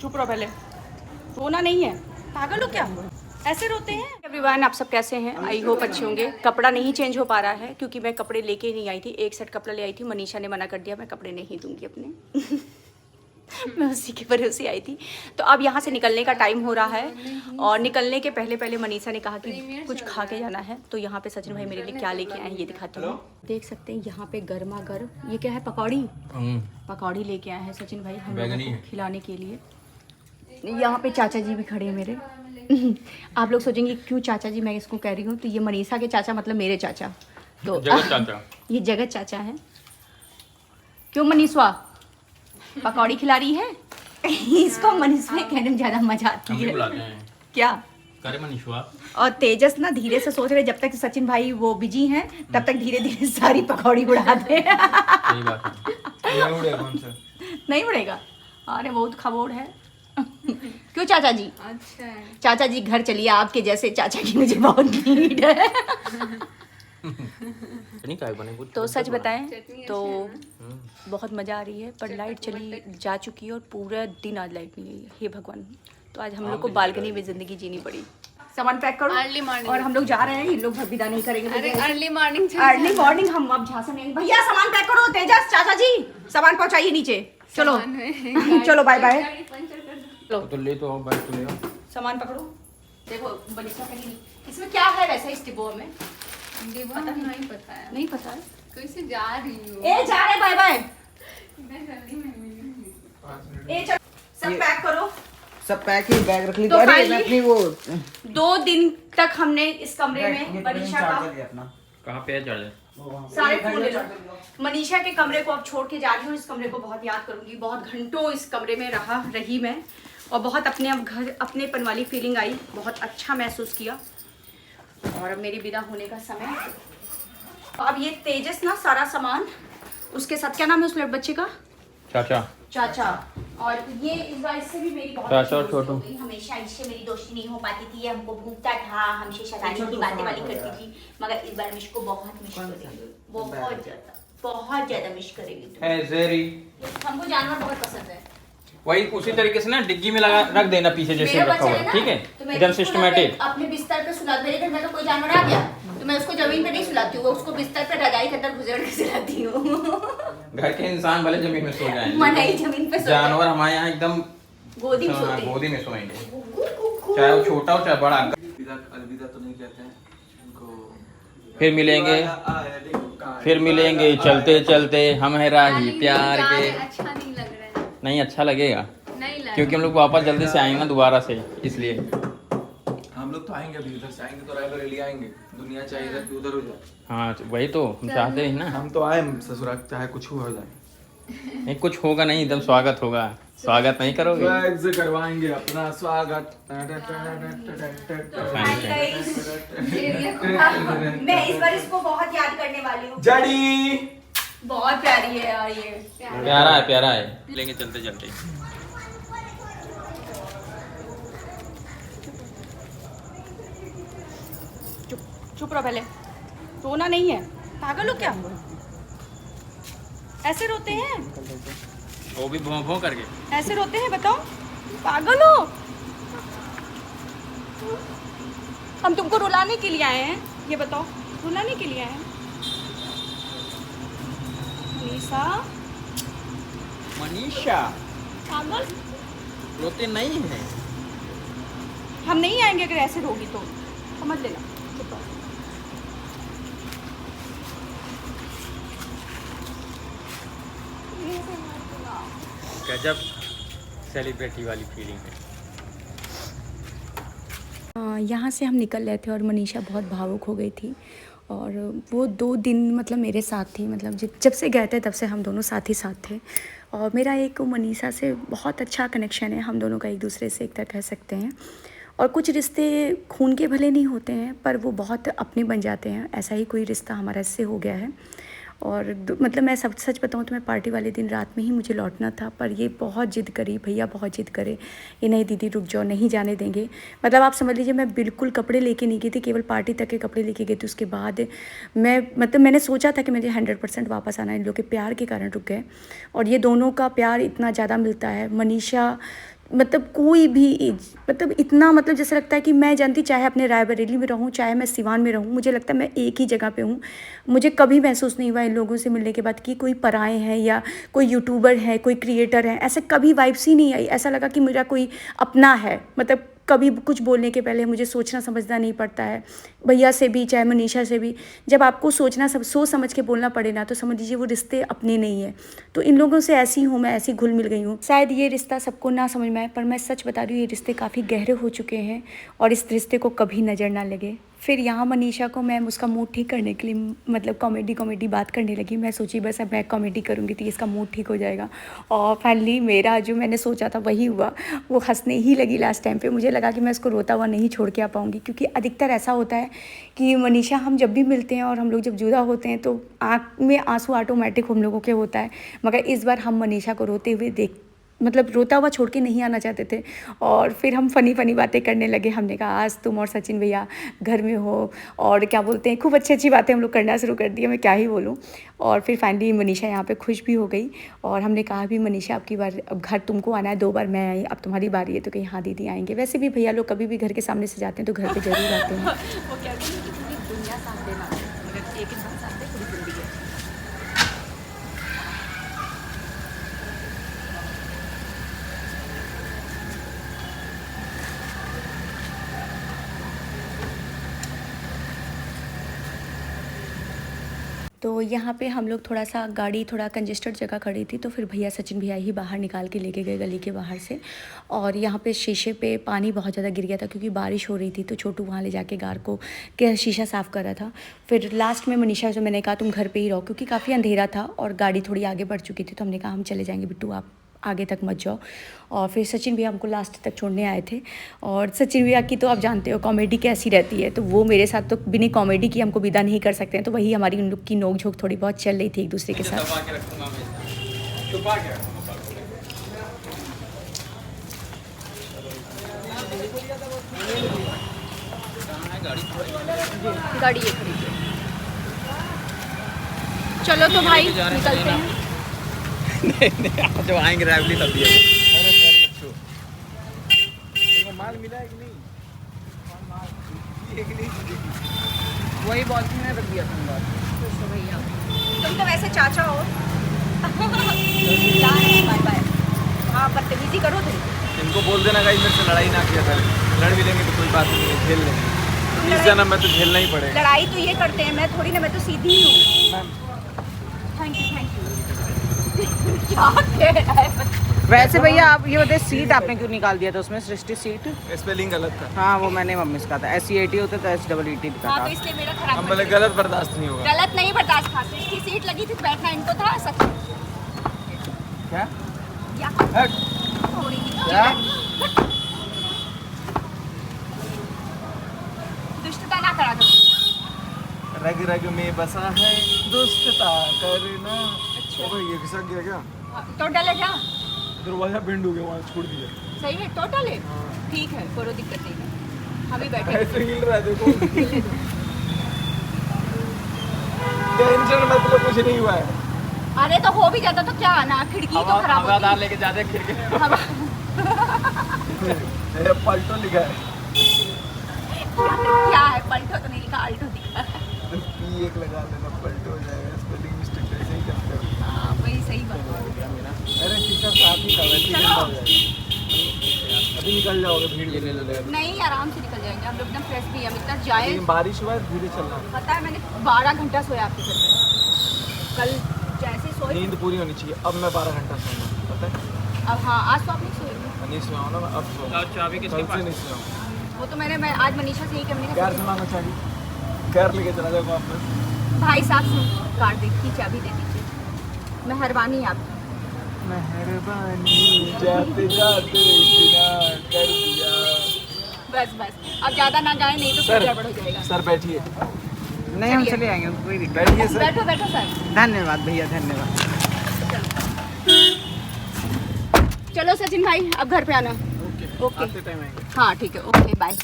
चुप रहो पहले, रोना नहीं है, पागल हो क्या? ऐसे रोते हैं? एवरीवन, आप सब कैसे हैं? आई होप अच्छे होंगे। कपड़ा नहीं चेंज हो पा रहा है क्योंकि मैं कपड़े लेके ही नहीं आई थी। एक सेट कपड़ा ले आई थी, मनीषा ने मना कर दिया, मैं कपड़े नहीं दूंगी अपने मैं उसी के भरोसे आई थी। तो अब यहाँ से निकलने का टाइम हो रहा है और निकलने के पहले पहले मनीषा ने कहा कि कुछ खा के जाना है। तो यहाँ पे सचिन भाई मेरे लिए क्या लेके आए हैं ये दिखाती हूँ। देख सकते हैं यहाँ पे गर्मा गर्म, ये क्या है, पकौड़ी। पकौड़ी लेके आए हैं सचिन भाई हम लोगों को खिलाने के लिए। यहाँ पे चाचा जी भी खड़े हैं मेरे आप लोग सोचेंगे क्यों चाचा जी मैं इसको कह रही हूँ, तो ये मनीषा के चाचा मतलब मेरे चाचा। तो जगत चाचा ये जगत चाचा हैं। क्यों मनीषवा पकौड़ी खिला रही है इसको मनीषवा कहने में ज्यादा मजा आती हम भी है। बुलाते हैं। क्या करे मनीषवा। और तेजस ना धीरे से सोच रहे जब तक सचिन भाई वो बिजी हैं तब तक धीरे धीरे सारी पकौड़ी उड़ा दे सही बात है। नहीं उड़ेगा, अरे बहुत खबोड़ है क्यों चाचा जी? अच्छा है। चाचा जी घर चलिए, आपके जैसे चाचा की मुझे बहुत नीड है नहीं काय बने तो सच बताएं चटनी तो बहुत मज़ा आ रही है, पर लाइट चली जा चुकी है और पूरा दिन आज लाइट नहीं गई है। हे भगवान, तो आज हम लोग को बालकनी में ज़िंदगी जीनी पड़ी। सामान पैक करो अर्ली मॉर्निंग। और हम लोग जा रहे हैं, ये लोग विदा नहीं करेंगे। अरे अर्ली मॉर्निंग। अर्ली मॉर्निंग हम अब झांसा में। भैया सामान पैक करो, तेजस चाचा जी सामान पहुंचाइए नीचे। चलो चलो बाय बाय। तो ले तो आओ, बाइक तो ले आओ। सामान पकड़ो। देखो बनीसा कहीं इसमें क्या है वैसा इस डिब्बो में डिब्बा नहीं पता है। नहीं पता है। कैसे जा रही हूँ? ए जा रहे बाय बाय। मैं जल्दी में मिलूंगी। ए चल सब पैक करो। सब पैक ही बैग रख ली। तो अरे finally- मैं अपनी वो 2 दिन तक हमने इस कमरे में मनीषा का कहाँ पे है चार्जर? सारे फोन ले लो। मनीषा के कमरे को अब छोड़ के जा रही हूँ। इस कमरे को बहुत याद करूंगी, बहुत घंटों इस कमरे में रही मैं और बहुत अपने अब घर अपनेपन वाली फीलिंग आई, बहुत अच्छा महसूस किया। और अब मेरी विदा होने का समय। अब ये तेजस ना सारा सामान उसके साथ, क्या नाम है उस लड़के बच्चे का? चाचा। चाचा। और ये इस बार इससे भी मेरी बहुत चाचा और अच्छी दोस्ती छोटू। हो गई। हमेशा इससे मेरी दोस्ती नहीं हो पाती थी, ये हमको भूखता था, हमसे शैतानी की बातें वाली करती थी, मगर इस बार मुझको बहुत मिस करेगी, बहुत ज्यादा मिस करेगी तुम। जेरी हमको जानवर बहुत पसंद है। वही उसी तरीके से ना डिग्गी में लगा रख देना पीछे जैसे मेरा रखा हुआ बच्चा है, ठीक है, तो मैं एकदम उसको सिस्टमेटिक। अपने बिस्तर पे सुला, मेरे घर में तो कोई जानवर आ गया तो मैं उसको जमीन पे नहीं सुलाती हूँ, उसको बिस्तर पे रजाई के अंदर घुसेड़ के सुलाती हूँ घर के इंसान भले जमीन में सो जाएं, मनाई जमीन पे सोते हैं। जानवर हमारे यहाँ एकदम गोदी में सोते हैं। गोदी में सोएंगे, चाहे वो छोटा हो चाहे बड़ा। अलविदा तो नहीं कहते हैं इनको। फिर मिलेंगे चलते चलते हम है राही प्यार के। अच्छा नहीं लग रहा है। नहीं अच्छा लगेगा नहीं लग क्योंकि हम लोग वापस जल्दी से आएंगे ना दोबारा से, इसलिए। हम लोग तो आएंगे अभी, इधर से आएंगे तो रायबरेली आएंगे। दुनिया चाहे इधर की उधर हो जाए, हाँ वही तो हम चाहते हैं ना। हम तो आए ससुराल, चाहे कुछ हो जाए। नहीं कुछ होगा नहीं, एकदम स्वागत होगा। स्वागत नहीं करोगे? स्वैग से करवाएंगे अपना स्वागत। मैं इस बार इसको बहुत याद करने वाली हूँ। जड़ी बहुत प्यारी है यार ये। प्यारा है प्यारा है। लेंगे चलते चलते। चुप रहो पहले, रोना नहीं है, पागल हो क्या? ऐसे रोते हैं? वो भी भों भों करके। ऐसे रोते हैं बताओ, पागल हो? हम तुमको रुलाने के लिए आए हैं, ये बताओ, रुलाने के लिए आए हैं? मनीषा मनीषा पागल, रोते नहीं है। हम नहीं आएंगे अगर ऐसे रोगी तो, समझ लेना। चुप रहो। गजब सेलिब्रिटी वाली फीलिंग है। यहाँ से हम निकल रहे थे और मनीषा बहुत भावुक हो गई थी और वो 2 दिन मतलब मेरे साथ थी, मतलब जब से गए थे तब से हम दोनों साथ ही साथ थे और मेरा एक मनीषा से बहुत अच्छा कनेक्शन है, हम दोनों का एक दूसरे से एक तरह कह सकते हैं। और कुछ रिश्ते खून के भले नहीं होते हैं पर वो बहुत अपने बन जाते हैं, ऐसा ही कोई रिश्ता हमारा इससे हो गया है। और मतलब मैं सब सच बताऊँ तो मैं पार्टी वाले दिन रात में ही मुझे लौटना था, पर ये बहुत ज़िद करी, भैया बहुत ज़िद करे, ये नहीं दीदी रुक जाओ, नहीं जाने देंगे। मतलब आप समझ लीजिए मैं बिल्कुल कपड़े लेके नहीं गई थी, केवल पार्टी तक के कपड़े लेके गई थी। उसके बाद मैंने सोचा था कि मुझे 100% वापस आना है, इन लोग के प्यार के कारण रुक गए। और ये दोनों का प्यार इतना ज़्यादा मिलता है। मनीषा मतलब कोई भी मतलब इतना मतलब जैसे लगता है कि मैं जानती, चाहे अपने रायबरेली में रहूँ, चाहे मैं सिवान में रहूँ, मुझे लगता है मैं एक ही जगह पे हूँ। मुझे कभी महसूस नहीं हुआ इन लोगों से मिलने के बाद कि कोई पराए हैं या कोई यूट्यूबर है, कोई क्रिएटर है, ऐसे कभी वाइब्स ही नहीं आई। ऐसा लगा कि मेरा कोई अपना है। मतलब कभी कुछ बोलने के पहले मुझे सोचना समझना नहीं पड़ता है। भैया से भी, चाहे मनीषा से भी, जब आपको सोच समझ के बोलना पड़े ना, तो समझ लीजिए वो रिश्ते अपने नहीं है। तो इन लोगों से ऐसी हूँ मैं, ऐसी घुल मिल गई हूँ। शायद ये रिश्ता सबको ना समझ में आए, पर मैं सच बता रही हूँ, ये रिश्ते काफ़ी गहरे हो चुके हैं और इस रिश्ते को कभी नज़र ना लगे। फिर यहाँ मनीषा को मैं उसका मूड ठीक करने के लिए मतलब कॉमेडी बात करने लगी। मैं सोची बस अब मैं कॉमेडी करूँगी तो इसका मूड ठीक हो जाएगा, और फाइनली मेरा जो मैंने सोचा था वही हुआ। वो हंसने ही लगी लास्ट टाइम पे। मुझे लगा कि मैं इसको रोता हुआ नहीं छोड़ के आ पाऊँगी, क्योंकि अधिकतर ऐसा होता है कि मनीषा हम जब भी मिलते हैं और हम लोग जब जुदा होते हैं तो आँख में आंसू ऑटोमेटिक हम लोगों के होता है। मगर इस बार हम मनीषा को रोते हुए मतलब रोता हुआ छोड़ के नहीं आना चाहते थे। और फिर हम फ़नी बातें करने लगे। हमने कहा आज तुम और सचिन भैया घर में हो, और क्या बोलते हैं, खूब अच्छी बातें हम लोग करना शुरू कर दिया, मैं क्या ही बोलूँ। और फिर फाइनली मनीषा यहाँ पे खुश भी हो गई, और हमने कहा भी मनीषा अब की बार अब घर तुमको आना है, 2 बार मैं आई, अब तुम्हारी बारी है। तो कहीं हाँ दीदी आएंगे। वैसे भी भैया लोग कभी भी घर के सामने से जाते हैं तो घर पर जरूर आते हैं। वो कहते हैं कि पूरी दुनिया साथ देना, मगर एक इंसान साथ दे पूरी जिंदगी है। तो यहाँ पे हम लोग थोड़ा सा गाड़ी थोड़ा कंजेस्टेड जगह खड़ी थी, तो फिर भैया सचिन भैया ही बाहर निकाल के लेके गए गली के बाहर से। और यहाँ पे शीशे पे पानी बहुत ज़्यादा गिर गया था क्योंकि बारिश हो रही थी, तो छोटू वहाँ ले जाके कार को के शीशा साफ़ कर रहा था। फिर लास्ट में मनीषा से मैंने कहा तुम घर पे ही रहो, क्योंकि काफ़ी अंधेरा था और गाड़ी थोड़ी आगे बढ़ चुकी थी। तो हमने कहा हम चले जाएंगे बिट्टू, आप आगे तक मत जाओ। और फिर सचिन भैया हमको लास्ट तक छोड़ने आए थे। और सचिन भैया की तो आप जानते हो कॉमेडी कैसी रहती है, तो वो मेरे साथ तो बिना कॉमेडी की हमको विदा नहीं कर सकते हैं। तो वही हमारी उन लोग की नोक झोंक थोड़ी बहुत चल रही थी एक दूसरे के साथ। गाड़ी ये खड़ी है। चलो तो भाई निकलते हैं। जब आएंगे राइवली तब दिए। माल मिला है कि नहीं? वही बात में रख दिया तुम बात। तुम तो वैसे चाचा हो। Bye bye. हाँ बदतमीजी करो तुम। इनको बोल देना गाइस मेरे से लड़ाई ना किया करें। लड़ भी लेंगे तो कोई बात नहीं है, झेल लेंगे। इस जन्म में तो झेलना ही पड़ेगा। लड़ाई तो ये करते हैं, मैं थोड़ी ना, मैं तो सीधी ही हूँ। Thank you. क्या कह रहा है? वैसे भैया आप ये बताइए सीट आपने क्यों निकाल दिया था उसमें, सृष्टि सीट? स्पेलिंग गलत था। हाँ वो मैंने मम्मी से कहा था, SEAT होता था SEET लिखा हाँ था। तो इसलिए मेरा खराब हम बोले गलत बर्दाश्त नहीं होगा। गलत नहीं बर्दाश्त था। इसकी सीट लगी थी, बैठना इनको था। सच क्या? क्या हट। थोड़ी क्या? दुष्टता ना करा करो। रग रग में बसा है दुष्टता करना। अच्छा ये खिसक गया क्या? टोटल है क्या? दरवाजा बेंड हो गया, वहाँ छोड़ दिया। सही है, टोटल है। ठीक है, कोई दिक्कत नहीं है, हम ही बैठे। ऐसे हिल रहा है देखो। टेंशन मतलब कुछ नहीं हुआ है। अरे तो हो भी जाता तो क्या आना, खिड़की तो खराब होती। लेके जाते खिड़की। पलटो लिखा है। क्या है पलटो तो नहीं लिखा, अल्टो दिखा है। P1 लगा लेना, पलटो हो जाएगा। स्पेलिंग मिस्टेक ऐसे ही करते हो। हाँ वही सही बात है। अरे शीशा साफ ही था, वैसे ही चलो। गंदा हो जाएगा। अभी निकल जाओगे भीड़ में। नहीं आराम से निकल जाएंगे हम लोग, एकदम फ्रेश भी हम इतना जाए। लेकिन बारिश हुआ है, धीरे चलना। पता है मैंने 12 घंटा सोया आपके घर में। कल जैसे सोई, नींद पूरी होनी चाहिए। अब मैं 12 घंटा सोऊंगा, पता है? अब हाँ आज तो आप नहीं सोएंगे। नहीं सोया हूँ ना मैं, अब सोऊंगा। चाबी कल किसके से पास? नहीं सोया हूँ। वो तो मैंने आज मनीषा से ही कहने का कार से मांगो चाबी, कार लेके चला जाऊँगा आप में। भाई साहब से कार की चाबी दे दीजिए, मेहरबानी आपकी। मेहरबानी जाते जाते इतना कर दिया। बस अब ज़्यादा ना गाए, नहीं तो फिर गड़बड़ हो जाएगा। सर बैठिए। नहीं हम चले आएंगे, कोई दिक्कत बैठिए सर। बैठो सर। नहीं। धन्यवाद भैया, धन्यवाद। चलो सचिन भाई अब घर पे आना। ओके आते टाइम आएंगे। हाँ ठीक है, ओके बाय।